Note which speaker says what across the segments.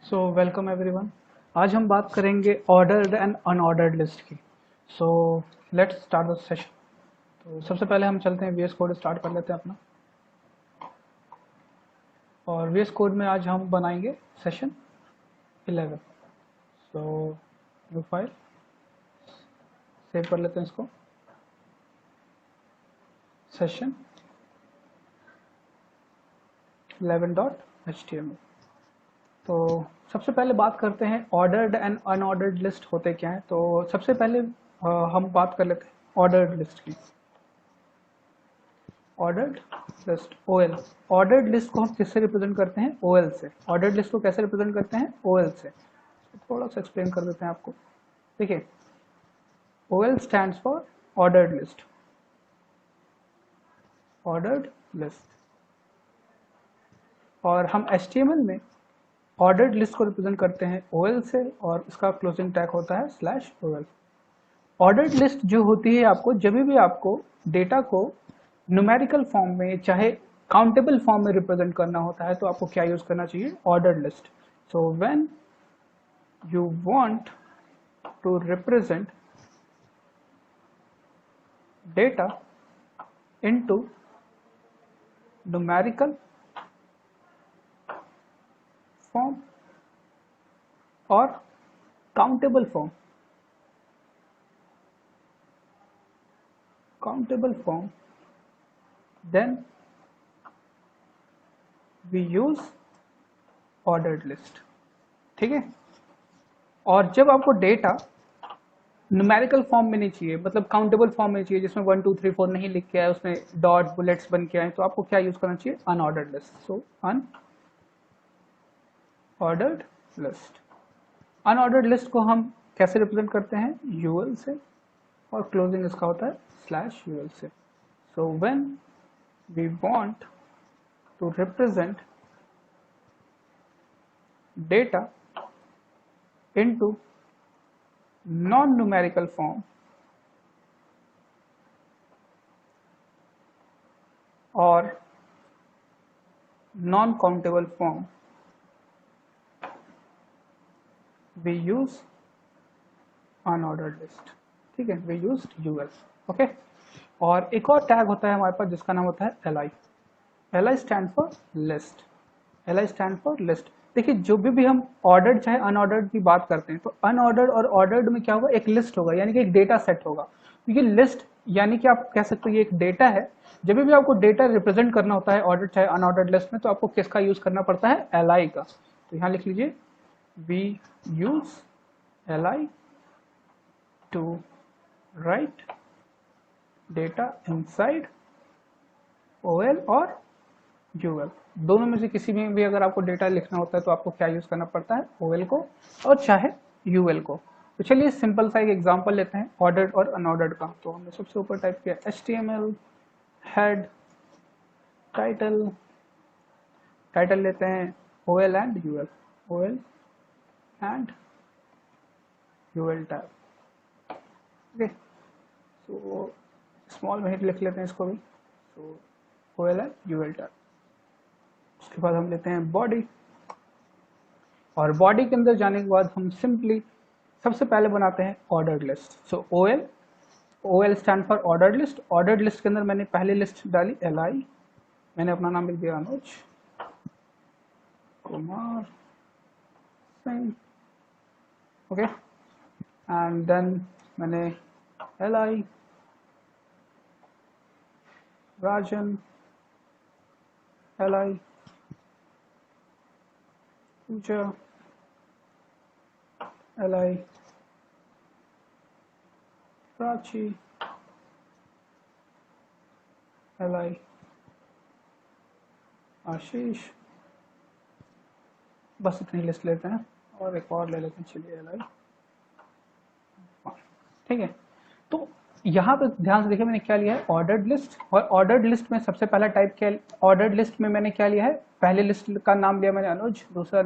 Speaker 1: So welcome everyone. आज हम बात करेंगे ऑर्डर्ड एंड अनऑर्डर्ड लिस्ट की। So let's start the session. तो सबसे पहले हम चलते हैं वीएस कोड स्टार्ट कर लेते हैं अपना। और वीएस कोड में आज हम बनाएंगे session 11। So new file save कर लेते हैं इसको, सेशन 11.html। तो सबसे पहले बात करते हैं ऑर्डर्ड एंड अनऑर्डर्ड लिस्ट होते क्या है। तो सबसे पहले हम बात कर लेते हैं ऑर्डर्ड लिस्ट की। Ordered list OL. Ordered list को हम किससे रिप्रेजेंट करते हैं? ओएल से। ऑर्डर्ड लिस्ट को कैसे रिप्रेजेंट करते हैं? ओएल से। थोड़ा सा एक्सप्लेन कर देते हैं आपको। देखिए, OL stands for ordered list. Ordered list. और हम एचटीएमएल में ऑर्डर्ड लिस्ट को रिप्रेजेंट करते हैं ओएल से, और इसका क्लोजिंग टैग होता है /ओएल। ऑर्डर्ड लिस्ट जो होती है, आपको जब भी आपको डेटा को न्यूमेरिकल फॉर्म में चाहे काउंटेबल फॉर्म में रिप्रेजेंट करना होता है, तो आपको क्या यूज करना चाहिए? Ordered list. So when you want to represent data into numerical form और countable form, then we use ordered list। ठीक है। और जब आपको डेटा न्यूमेरिकल फॉर्म में नहीं चाहिए, मतलब काउंटेबल फॉर्म में चाहिए, जिसमें 1 2 3 4 नहीं लिख के आए, उसमें डॉट बुलेट्स बन के आए, तो आपको क्या यूज करना चाहिए? Unordered list. So unordered list. Unordered list को हम कैसे रिप्रेजेंट करते हैं? यूएल से, और क्लोजिंग इसका होता है /ul से। So when we want to represent data into non-numerical form or non-countable form, we use unordered list। ठीक है, we used ul। ओके। और एक और टैग होता है हमारे पास जिसका नाम होता है li। li stand for list. li stand for list. देखिए, जो भी हम ऑर्डर्ड चाहे अनऑर्डर्ड की बात करते हैं, तो अनऑर्डर्ड और ऑर्डर्ड में क्या होगा? एक लिस्ट होगा, यानी कि एक डेटा सेट होगा। तो ये लिस्ट यानी कि आप कह सकते हो ये एक डेटा है। जब भी आपको डेटा रिप्रेजेंट करना होता है ऑर्डर्ड चाहे अनऑर्डर्ड लिस्ट में, तो आपको किसका यूज करना पड़ता है? li का। तो यहाँ लिख लीजिए, we use li to write data inside OL और UL। दोनों में से किसी में भी अगर आपको डेटा लिखना होता है, तो आपको क्या यूज करना पड़ता है? OL को, और चाहे UL को। तो चलिए सिंपल सा एक एग्जांपल लेते हैं ऑर्डर्ड और अनऑर्डर्ड का। तो हमने सबसे ऊपर टाइप किया HTML हेड टाइटल। टाइटल लेते हैं OL and UL। OL and UL tag. Okay. So small में ही लिख लेते हैं इसको भी। सो OL एंड UL टैग। उसके बाद हम लेते हैं बॉडी, और बॉडी के अंदर जाने के बाद हम सिंपली सबसे पहले बनाते हैं ordered list. So OL stand for ordered list. Ordered list के अंदर मैंने पहली लिस्ट डाली li। मैंने अपना नाम लिख दिया Anuj Kumar Singh. Okay. And then मैंने li Rajan, li Pooja, li Prachi, li Ashish. बस इतनी लिस्ट लेते हैं, और एक और ले लेते हैं, चलिए li। ठीक है। तो यहाँ पे ध्यान से देखिए, मैंने क्या लिया है? Ordered list. और ऑर्डर्ड लिस्ट में सबसे पहला टाइप क्या? ऑर्डर्ड लिस्ट में मैंने क्या लिया है? पहले लिस्ट का नाम लिया मैंने अनुज, दूसरा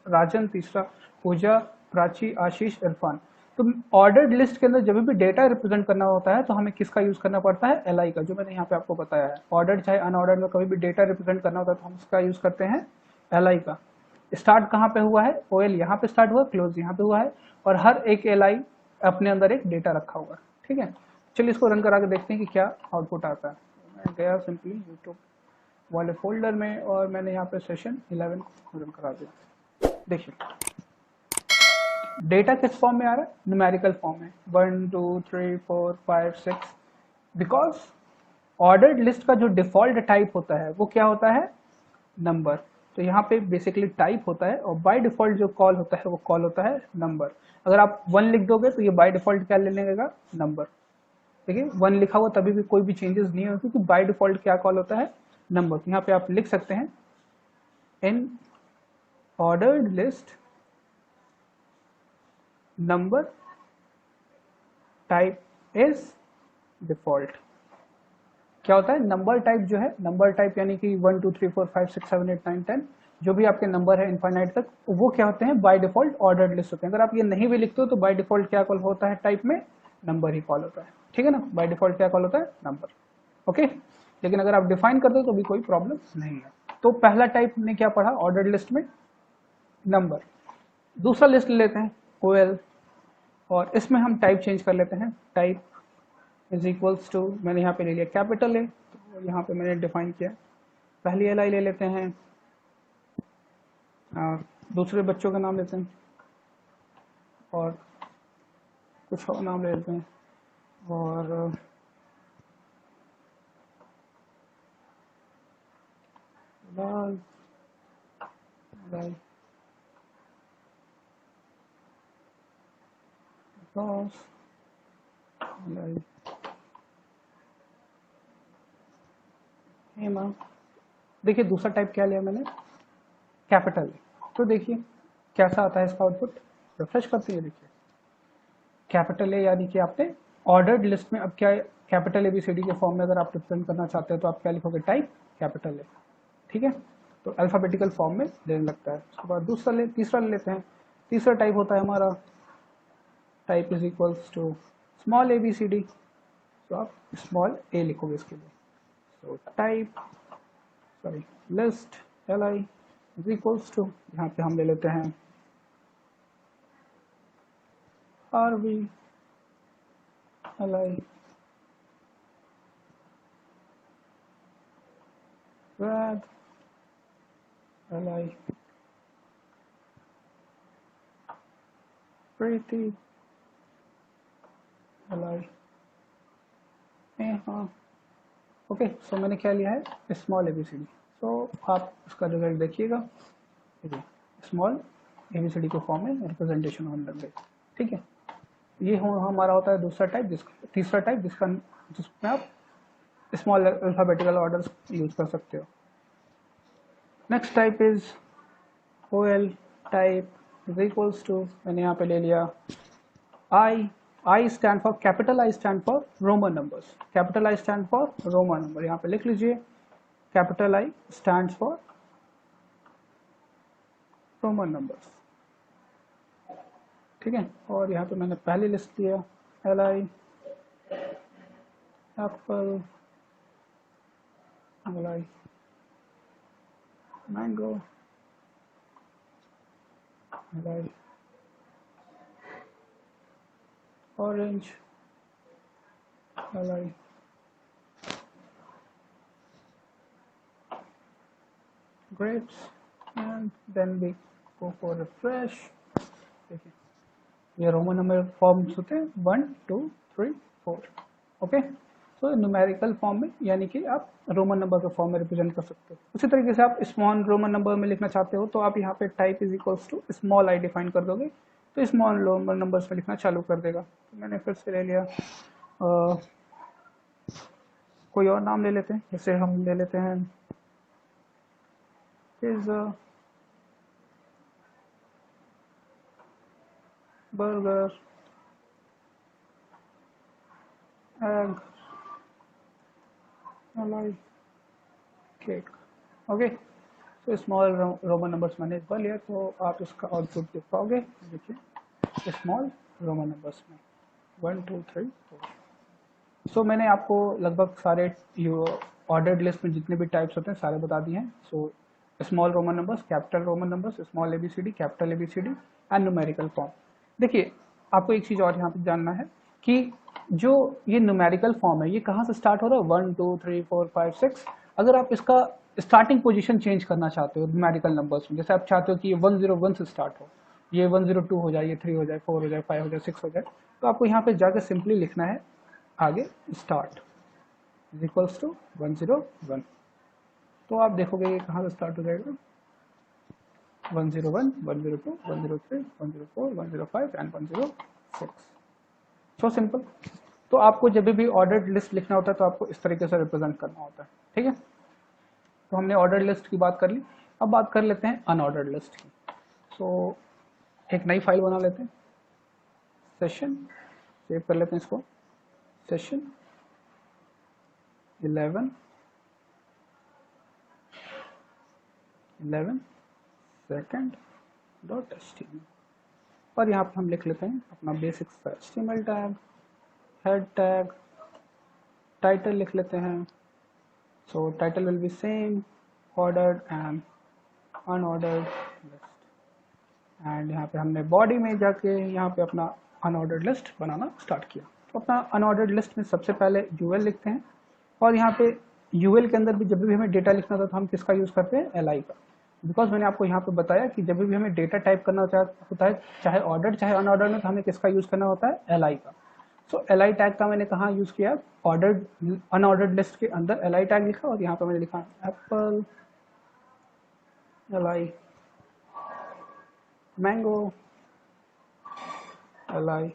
Speaker 1: राजन, तीसरा पूजा, प्राची, आशीष, इरफान। तो ऑर्डर्ड लिस्ट के अंदर जब भी डेटा रिप्रेजेंट करना होता है, तो हमें किसका यूज करना पड़ता है? li का, जो मैंने यहाँ पे आपको बताया है। ऑर्डर्ड चाहे अनऑर्डर्ड में कभी भी डेटा रिप्रेजेंट करना होता है, तो हम इसका यूज करते हैं li का। स्टार्ट कहाँ पे हुआ है, ओ एल यहाँ पे स्टार्ट हुआ, क्लोज यहाँ पे हुआ है, और हर एक एल आई अपने अंदर एक डेटा रखा हुआ है। ठीक है, चलिए इसको रन करा के देखते हैं कि क्या आउटपुट आता है। मैं गया सिंपली यूट्यूब वाले फोल्डर में और मैंने यहाँ पे सेशन 11 को रन करा दिया। देखिए डेटा किस फॉर्म में आ रहा है, न्यूमेरिकल फॉर्म में 1 2 3 4 5 6, बिकॉज ऑर्डर्ड लिस्ट का जो डिफॉल्ट टाइप होता है वो क्या होता है, नंबर। तो यहाँ पे बेसिकली टाइप होता है और बाय डिफॉल्ट जो कॉल होता है वो कॉल होता है नंबर। अगर आप 1 लिख दोगे तो ये बाय डिफॉल्ट क्या लेने लगेगा, नंबर। देखिए 1 लिखा हुआ तभी भी कोई भी चेंजेस नहीं होगी क्योंकि बाय डिफॉल्ट क्या कॉल होता है, नंबर। तो यहाँ पे आप लिख सकते हैं in ordered list number type is default. क्या होता है, नंबर टाइप जो है, नंबर टाइप यानी कि 1 2 3 4 5 6 7 8 9 10 जो भी आपके नंबर है इनफाइनाइट तक, वो क्या होते हैं, बाय डिफॉल्ट ऑर्डर्ड लिस्ट होते हैं। अगर आप ये नहीं भी लिखते हो तो बाय डिफॉल्ट क्या कॉल होता है, टाइप में नंबर ही कॉल होता है। ठीक है ना, बाय डिफॉल्ट क्या कॉल होता है, नंबर। ओके, लेकिन अगर आप डिफाइन कर दो तो भी कोई प्रॉब्लम नहीं है। तो पहला टाइप ने क्या पढ़ा ऑर्डर्ड लिस्ट में, नंबर। दूसरा लिस्ट ले लेते हैं OL, और इसमें हम टाइप चेंज कर लेते हैं, टाइप इज इक्वल्स टू, मैंने यहाँ पे ले लिया कैपिटल ए, तो यहाँ पे मैंने डिफाइन किया। पहली एल आई ले लेते हैं, दूसरे बच्चों का नाम लेते हैं और कुछ और नाम ले लेते हैं, और लाल लाल रॉस लाल हेमा। देखिए दूसरा टाइप क्या लिया मैंने, कैपिटल। तो देखिए कैसा आता है इसका आउटपुट, रिफ्रेश करते हैं। देखिए कैपिटल ए यानी कि आपने ऑर्डर्ड लिस्ट में अब क्या कैपिटल ABCD के फॉर्म में अगर आप रिप्रेजेंट करना चाहते हो तो आप क्या लिखोगे, टाइप कैपिटल ए। ठीक है, तो अल्फाबेटिकल फॉर्म में देने लगता है। उसके बाद तीसरा ले लेते हैं। तीसरा टाइप होता है हमारा type is equals to small ABCD, तो आप स्मॉल ए लिखोगे इसके लिए। तो type sorry list LI is equals to, यहाँ पे हम ले लेते हैं RV LI Rad LI Pretty LI हाँ। ओके, सो मैंने क्या लिया है, स्मॉल ABCD। सो आप इसका रिजल्ट देखिएगा, देखिए स्मॉल ABCD के फॉर्म में रिप्रेजेंटेशन होने लग गई। ठीक है, ये हमारा होता है दूसरा टाइप, तीसरा टाइप जिसमें आप स्मॉल अल्फाबेटिकल ऑर्डर्स यूज कर सकते हो। Next type is OL type is equals to, मैंने यहाँ पे ले लिया I stand for capital, I stand for Roman numbers, capital I stand for Roman number. यहाँ पे लिख लीजिए capital I stands for Roman numbers. ठीक है, और यहाँ पे मैंने पहली लिस्ट लिया LI Apple LI mango LI orange LI grapes, and then we go for refresh। देखिए ये रोमन नंबर फॉर्म्स होते हैं 1 2 3 4। ओके, सो न्यूमेरिकल फॉर्म में यानी कि आप रोमन नंबर के फॉर्म में रिप्रेजेंट कर सकते हो। उसी तरीके से आप स्मॉल रोमन नंबर में लिखना चाहते हो तो आप यहाँ पे type is equals to small i define कर दोगे तो स्मॉल रोमन नंबर्स में लिखना चालू कर देगा। तो मैंने फिर से ले लिया कोई और नाम ले लेते हैं, जैसे हम ले लेते हैं पिज्जा, बर्गर, एग, मलाई, केक। ओके, तो स्मॉल रोमन नंबर्स मैंने एक बार लिया तो आप इसका आउटपुट देख पाओगे। देखिए स्मॉल रोमन नंबर्स में 1 2 3 4। सो मैंने आपको लगभग सारे ऑर्डर्ड लिस्ट में जितने भी टाइप्स होते हैं सारे बता दिए हैं। So small Roman numbers, capital Roman numbers, small ABCD, capital ABCD and numerical form. देखिए आपको एक चीज़ और यहाँ पे जानना है कि जो ये न्यूमेरिकल फॉर्म है ये कहाँ से स्टार्ट हो रहा है, 1 2 3 4 5 6। अगर आप इसका स्टार्टिंग पोजीशन चेंज करना चाहते हो न्यूमेरिकल नंबर्स में, जैसे आप चाहते हो कि ये 101 से स्टार्ट हो, ये 102 हो जाए, ये 3 हो जाए, 4 हो जाए, 5 हो जाए, 6 हो जाए, तो आपको यहाँ पे जाकर सिंपली लिखना है आगे स्टार्ट इज इक्वल्स टू 101। तो आप देखोगे ये कहाँ से स्टार्ट हो जाएगा, 101, 102, 103, 104, 105 एंड 106। So simple. तो आपको जब भी ऑर्डर्ड लिस्ट लिखना होता है तो आपको इस तरीके से रिप्रेजेंट करना होता है, ठीक है। तो हमने ऑर्डर्ड लिस्ट की बात कर ली, अब बात कर लेते हैं अनऑर्डर्ड लिस्ट की। सो एक नई फाइल बना लेते हैं, सेशन, सेव कर लेते हैं इसको, सेशन 11 सेकंड डॉट एचटीएमएल, और यहाँ पे हम लिख लेते हैं अपना बेसिक सा HTML tag, head tag, title लिख लेते हैं। सो title will be same ordered and unordered list, and यहाँ पे हमने बॉडी में जाके यहाँ पे अपना अनऑर्डर्ड लिस्ट बनाना स्टार्ट किया। तो अपना अनऑर्डर्ड लिस्ट में सबसे पहले यूएल लिखते हैं, और यहाँ पे यूएल के अंदर भी जब भी हमें डेटा लिखना था तो हम किसका यूज़ करते हैं, एल आई का। बिकॉज मैंने आपको यहाँ पे बताया कि जब भी हमें डेटा टाइप करना होता है, चाहे ऑर्डर्ड चाहे अनऑर्डर्ड में, तो हमें किसका यूज़ करना होता है, एल आई का। सो एल आई टैग का मैंने कहाँ यूज़ किया, ऑर्डर्ड अनऑर्डर्ड लिस्ट के अंदर एल आई टैग लिखा, और यहाँ पे मैंने लिखा Apple, L I mango, L I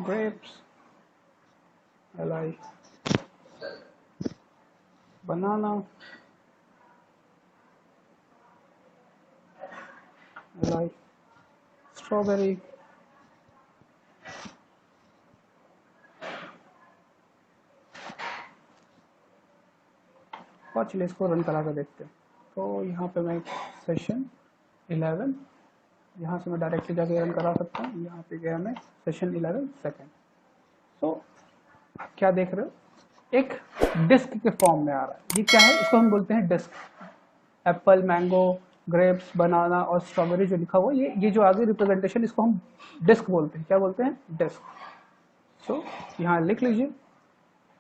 Speaker 1: grapes, L I banana, L I strawberry, और चलिए इसको रन करा कर देखते हैं। तो यहाँ पे मैं सेशन 11, यहाँ से मैं डायरेक्टली जाके रन करा सकता हूँ। यहाँ पे गया मैं सेशन 11 सेकेंड। तो क्या देख रहे हो, एक डिस्क के फॉर्म में आ रहा है। ये क्या है, इसको हम बोलते हैं डिस्क। एप्पल, मैंगो, ग्रेप्स, बनाना और स्ट्रॉबेरी जो लिखा हुआ, ये जो आगे रिप्रेजेंटेशन, इसको हम डिस्क बोलते हैं। क्या बोलते हैं, डिस्क। सो यहाँ लिख लीजिए,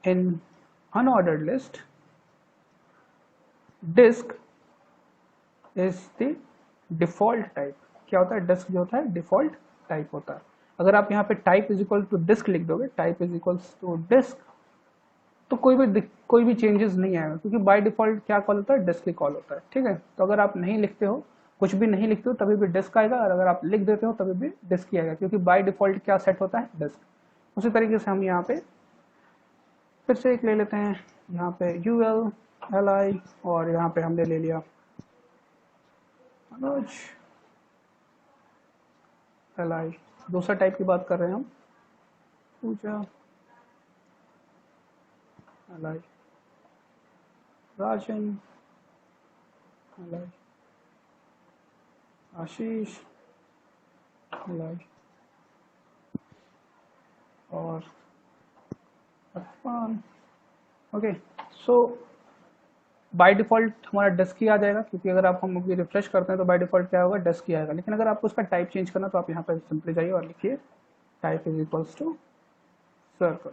Speaker 1: in unordered list disc is the default type. क्या होता है, डिस्क जो होता है डिफॉल्ट टाइप होता है। अगर आप यहाँ पे type is equal to disc लिख दोगे, type is equal to disc, तो कोई भी चेंजेस नहीं आएगा, क्योंकि बाय डिफॉल्ट क्या कॉल होता है, डिस्क ही कॉल होता है, ठीक है। तो अगर आप नहीं लिखते हो, कुछ भी नहीं लिखते हो, तभी भी डिस्क आएगा, और अगर आप लिख देते हो तभी भी डिस्क ही आएगा, क्योंकि बाय डिफॉल्ट क्या सेट होता है, डिस्क। उसी तरीके से हम यहाँ पे फिर से एक ले लेते हैं, यहाँ पे यूएल, एल आई, और यहाँ पे हमने ले लिया मनोज, एल आई। दूसरा टाइप की बात कर रहे हैं हम, Pooja, L I Rajan, L I Ashish, L I और Arfan. Okay, so by default हमारा डेस्क ही आ जाएगा, क्योंकि अगर आप हम रिफ्रेश करते हैं तो बाय डिफॉल्ट क्या होगा, डेस्क ही आएगा। लेकिन अगर आपको उसका टाइप चेंज करना, तो आप यहाँ पर सिंपली जाइए और लिखिए type is equals to circle,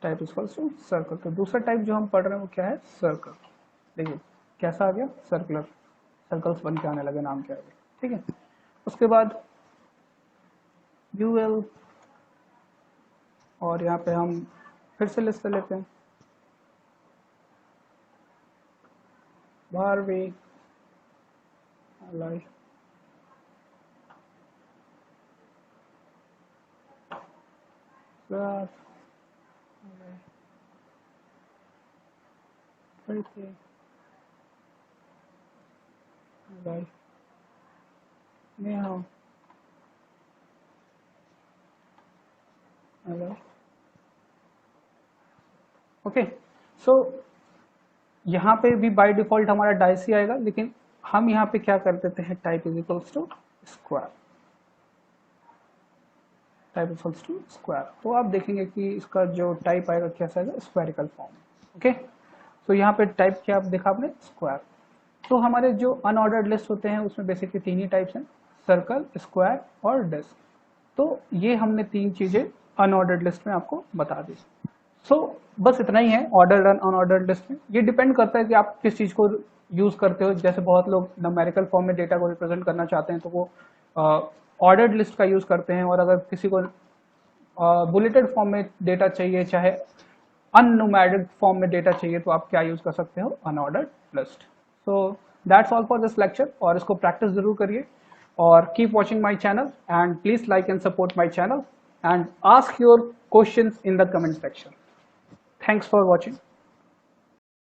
Speaker 1: type is equals to circle. तो दूसरा टाइप जो हम पढ़ रहे हैं वो क्या है, सर्कल। देखिए कैसा आ गया, सर्कुलर, सर्कल्स बन के आने लगे नाम के आगे, ठीक है। उसके बाद यूएल, और यहाँ पे हम फिर से लिस्ट लेते हैं, बारहवीं, L I Neha, okay. So यहाँ पे भी बाय डिफॉल्ट हमारा डाइस ही आएगा, लेकिन हम यहाँ पे क्या कर देते हैं, type is equals to square, type is equals to square. तो आप देखेंगे कि इसका जो टाइप आएगा कैसा आएगा, स्क्वायरिकल फॉर्म। ओके, सो यहाँ पे टाइप किया आप देखा आपने स्क्वायर। तो हमारे जो अनऑर्डर्ड लिस्ट होते हैं उसमें बेसिकली 3 ही टाइप्स हैं, सर्कल, स्क्वायर और डिस्क। तो ये हमने 3 चीजें अनऑर्डर्ड लिस्ट में आपको बता दी। सो बस इतना ही है ऑर्डर्ड एंड अनऑर्डर्ड लिस्ट में। ये डिपेंड करता है कि आप किस चीज को यूज करते हो। जैसे बहुत लोग न्यूमेरिकल फॉर्म में डेटा को रिप्रेजेंट करना चाहते हैं तो वो ऑर्डर्ड लिस्ट का यूज करते हैं, और अगर किसी को बुलेटेड फॉर्म में डेटा चाहिए, चाहे अनन्यूमेरिक फॉर्म में डेटा चाहिए, तो आप क्या यूज कर सकते हो, unordered list. So that's all for this lecture, और इसको प्रैक्टिस जरूर करिए और keep watching my channel and please like and support my channel and ask your questions in the comment section. Thanks for watching.